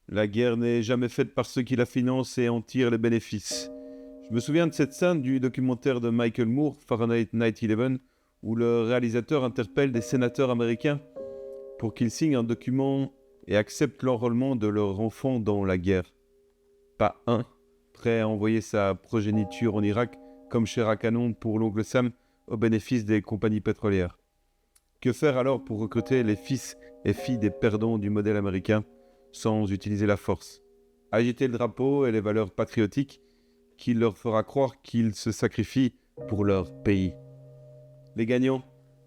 La guerre n'est jamais faite par ceux qui la financent et en tirent les bénéfices. Je me souviens de cette scène du documentaire de Michael Moore, Fahrenheit 9/11, où le réalisateur interpelle des sénateurs américains pour qu'ils signent un document et acceptent l'enrôlement de leur enfant dans la guerre. Pas un, prêt à envoyer sa progéniture en Irak, comme chair à canon pour l'oncle Sam, au bénéfice des compagnies pétrolières. Que faire alors pour recruter les fils et filles des perdants du modèle américain sans utiliser la force? Agiter le drapeau et les valeurs patriotiques qui leur fera croire qu'ils se sacrifient pour leur pays. Les gagnants,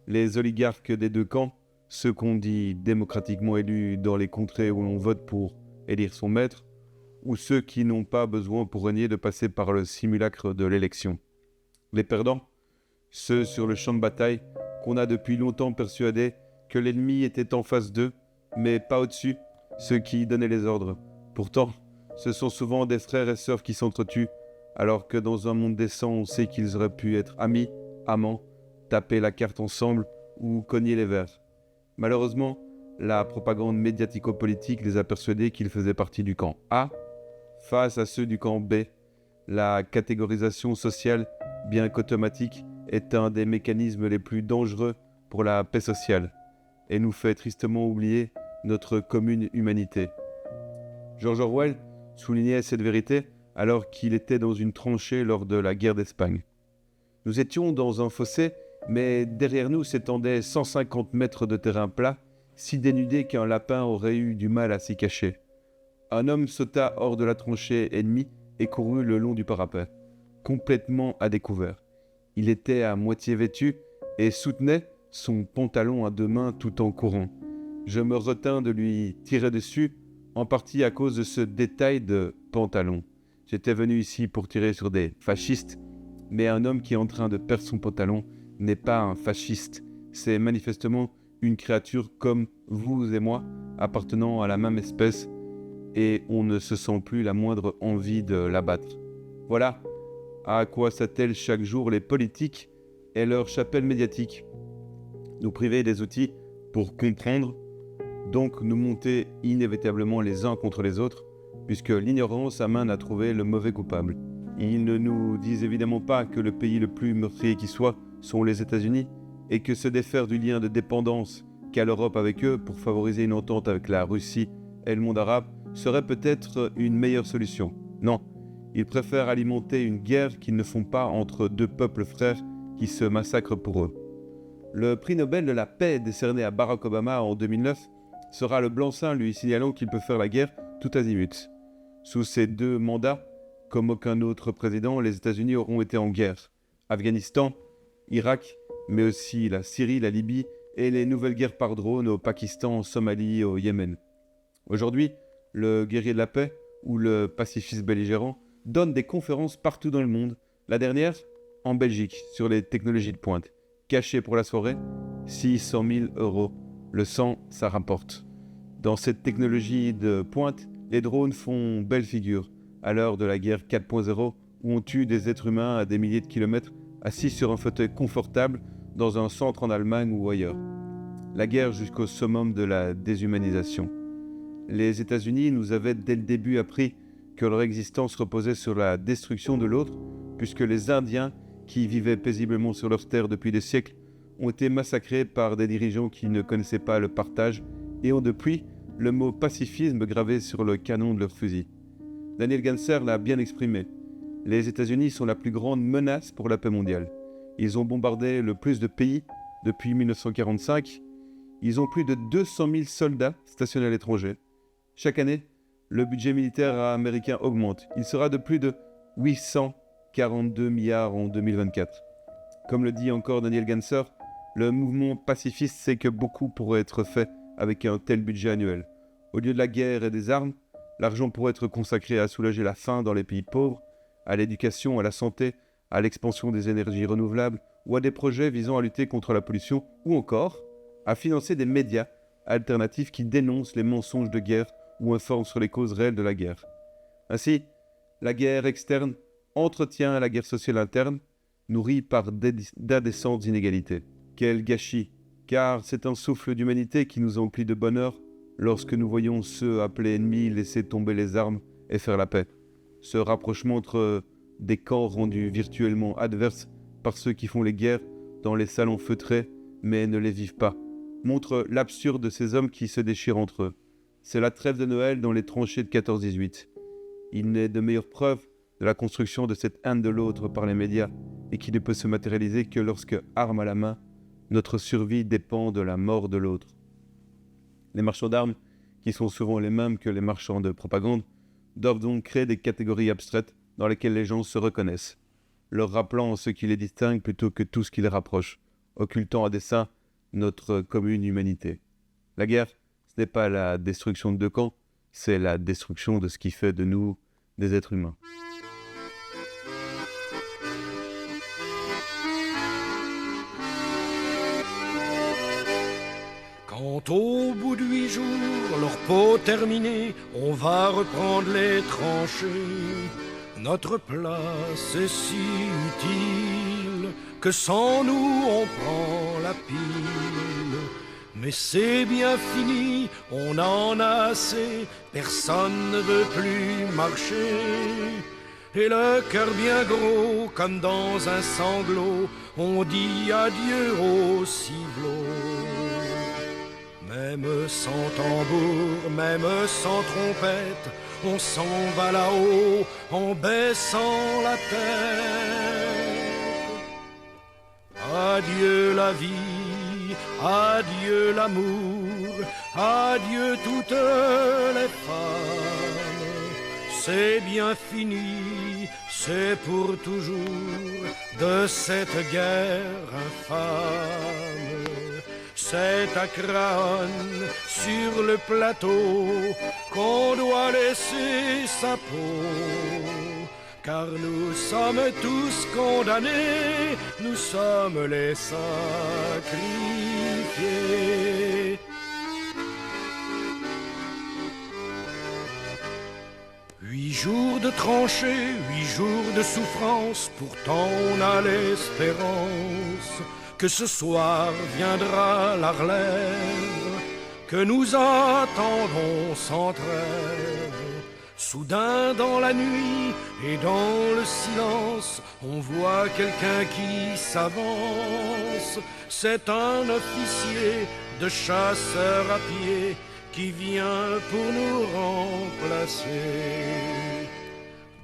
les oligarques des deux camps, ceux qu'on dit démocratiquement élus dans les contrées où l'on vote pour élire son maître, ou ceux qui n'ont pas besoin pour régner de passer par le simulacre de l'élection. Les perdants, ceux sur le champ de bataille qu'on a depuis longtemps persuadés que l'ennemi était en face d'eux, mais pas au-dessus, ceux qui donnaient les ordres. Pourtant, ce sont souvent des frères et sœurs qui s'entretuent, alors que dans un monde décent, on sait qu'ils auraient pu être amis, amants, taper la carte ensemble ou cogner les verres. Malheureusement, la propagande médiatico-politique les a persuadés qu'ils faisaient partie du camp A face à ceux du camp B. La catégorisation sociale, bien qu'automatique, est un des mécanismes les plus dangereux pour la paix sociale et nous fait tristement oublier notre commune humanité. George Orwell soulignait cette vérité alors qu'il était dans une tranchée lors de la guerre d'Espagne. Nous étions dans un fossé, mais derrière nous s'étendaient 150 mètres de terrain plat, si dénudé qu'un lapin aurait eu du mal à s'y cacher. Un homme sauta hors de la tranchée ennemie et courut le long du parapet, complètement à découvert. Il était à moitié vêtu et soutenait son pantalon à deux mains tout en courant. Je me retins de lui tirer dessus, en partie à cause de ce détail de pantalon. J'étais venu ici pour tirer sur des fascistes, mais un homme qui est en train de perdre son pantalon n'est pas un fasciste. C'est manifestement une créature comme vous et moi, appartenant à la même espèce, et on ne se sent plus la moindre envie de l'abattre. Voilà à quoi s'attellent chaque jour les politiques et leur chapelle médiatique. Nous priver des outils pour comprendre, donc nous monter inévitablement les uns contre les autres, puisque l'ignorance amène à trouver le mauvais coupable. Ils ne nous disent évidemment pas que le pays le plus meurtrier qui soit sont les États-Unis, et que se défaire du lien de dépendance qu'a l'Europe avec eux pour favoriser une entente avec la Russie et le monde arabe serait peut-être une meilleure solution. Non, ils préfèrent alimenter une guerre qu'ils ne font pas entre deux peuples frères qui se massacrent pour eux. Le prix Nobel de la paix décerné à Barack Obama en 2009 sera le blanc-seing lui signalant qu'il peut faire la guerre tout azimut. Sous ces deux mandats, comme aucun autre président, les États-Unis auront été en guerre. Afghanistan, Irak, mais aussi la Syrie, la Libye et les nouvelles guerres par drone au Pakistan, en Somalie, au Yémen. Aujourd'hui, le guerrier de la paix ou le pacifiste belligérant donne des conférences partout dans le monde. La dernière, en Belgique, sur les technologies de pointe. Caché pour la soirée, 600 000 €. Le sang, ça rapporte. Dans cette technologie de pointe, les drones font belle figure, à l'heure de la guerre 4.0, où on tue des êtres humains à des milliers de kilomètres, assis sur un fauteuil confortable dans un centre en Allemagne ou ailleurs. La guerre jusqu'au summum de la déshumanisation. Les États-Unis nous avaient dès le début appris que leur existence reposait sur la destruction de l'autre, puisque les Indiens, qui vivaient paisiblement sur leurs terres depuis des siècles, ont été massacrés par des dirigeants qui ne connaissaient pas le partage et ont depuis le mot pacifisme gravé sur le canon de leurs fusils. Daniel Ganser l'a bien exprimé. Les États-Unis sont la plus grande menace pour la paix mondiale. Ils ont bombardé le plus de pays depuis 1945. Ils ont plus de 200 000 soldats stationnés à l'étranger. Chaque année, le budget militaire américain augmente. Il sera de plus de 842 milliards en 2024. Comme le dit encore Daniel Ganser, le mouvement pacifiste sait que beaucoup pourrait être fait avec un tel budget annuel. Au lieu de la guerre et des armes, l'argent pourrait être consacré à soulager la faim dans les pays pauvres, à l'éducation, à la santé, à l'expansion des énergies renouvelables ou à des projets visant à lutter contre la pollution ou encore à financer des médias alternatifs qui dénoncent les mensonges de guerre ou informent sur les causes réelles de la guerre. Ainsi, la guerre externe entretient la guerre sociale interne, nourrie par d'indécentes inégalités. Quel gâchis, car c'est un souffle d'humanité qui nous emplit de bonheur lorsque nous voyons ceux appelés ennemis laisser tomber les armes et faire la paix. Ce rapprochement entre des camps rendus virtuellement adverses par ceux qui font les guerres dans les salons feutrés mais ne les vivent pas, montre l'absurde de ces hommes qui se déchirent entre eux. C'est la trêve de Noël dans les tranchées de 14-18. Il n'est de meilleure preuve de la construction de cette haine de l'autre par les médias et qui ne peut se matérialiser que lorsque, arme à la main, notre survie dépend de la mort de l'autre. Les marchands d'armes, qui sont souvent les mêmes que les marchands de propagande, doivent donc créer des catégories abstraites dans lesquelles les gens se reconnaissent, leur rappelant ce qui les distingue plutôt que tout ce qui les rapproche, occultant à dessein notre commune humanité. La guerre, ce n'est pas la destruction de deux camps, c'est la destruction de ce qui fait de nous des êtres humains. Quand au bout de 8 jours, leur peau terminée, on va reprendre les tranchées. Notre place est si utile que sans nous on prend la pile. Mais c'est bien fini, on en a assez, personne ne veut plus marcher. Et le cœur bien gros, comme dans un sanglot, on dit adieu au ciblot. Même sans tambour, même sans trompette, on s'en va là-haut en baissant la tête. Adieu la vie, adieu l'amour, adieu toutes les femmes. C'est bien fini, c'est pour toujours de cette guerre infâme. C'est à Craonne, sur le plateau, qu'on doit laisser sa peau. Car nous sommes tous condamnés, nous sommes les sacrifiés. Huit jours de tranchées, 8 jours de souffrance, pourtant on a l'espérance que ce soir viendra la relève, que nous attendons sans trêve. Soudain dans la nuit et dans le silence, on voit quelqu'un qui s'avance. C'est un officier de chasseurs à pied qui vient pour nous remplacer.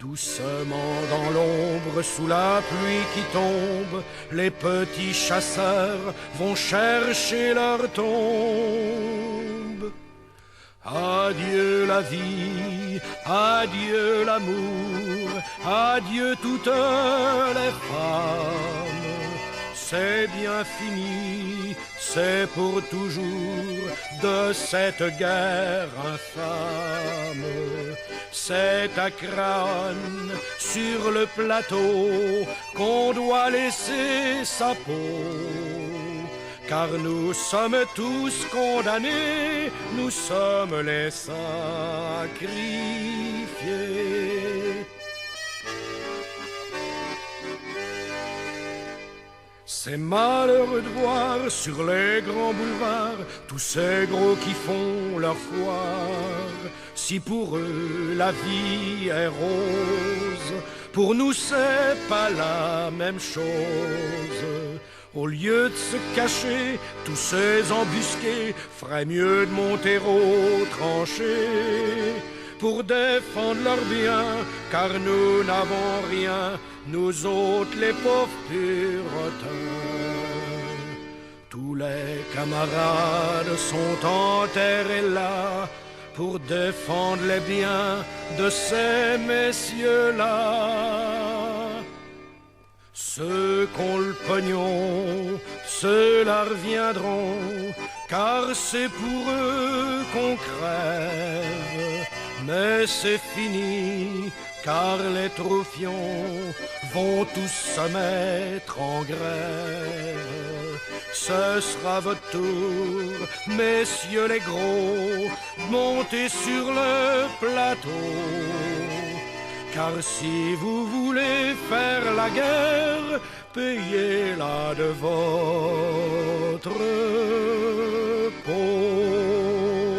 Doucement dans l'ombre, sous la pluie qui tombe, les petits chasseurs vont chercher leur tombe. Adieu la vie, adieu l'amour, adieu toutes les femmes. C'est bien fini, c'est pour toujours de cette guerre infâme. C'est à Craonne, sur le plateau, qu'on doit laisser sa peau. Car nous sommes tous condamnés, nous sommes les sacrifiés. C'est malheureux de voir sur les grands boulevards tous ces gros qui font leur foire. Si pour eux la vie est rose, pour nous c'est pas la même chose. Au lieu de se cacher, tous ces embusqués feraient mieux de monter aux tranchées pour défendre leurs biens, car nous n'avons rien, nous autres les pauvres puritains. Tous les camarades sont enterrés là pour défendre les biens de ces messieurs-là. Ceux qu'ont le pognon, ceux-là reviendront, car c'est pour eux qu'on crève. Mais c'est fini, car les troufions vont tous se mettre en grève. Ce sera votre tour, messieurs les gros, montez sur le plateau. Car si vous voulez faire la guerre, payez-la de votre peau.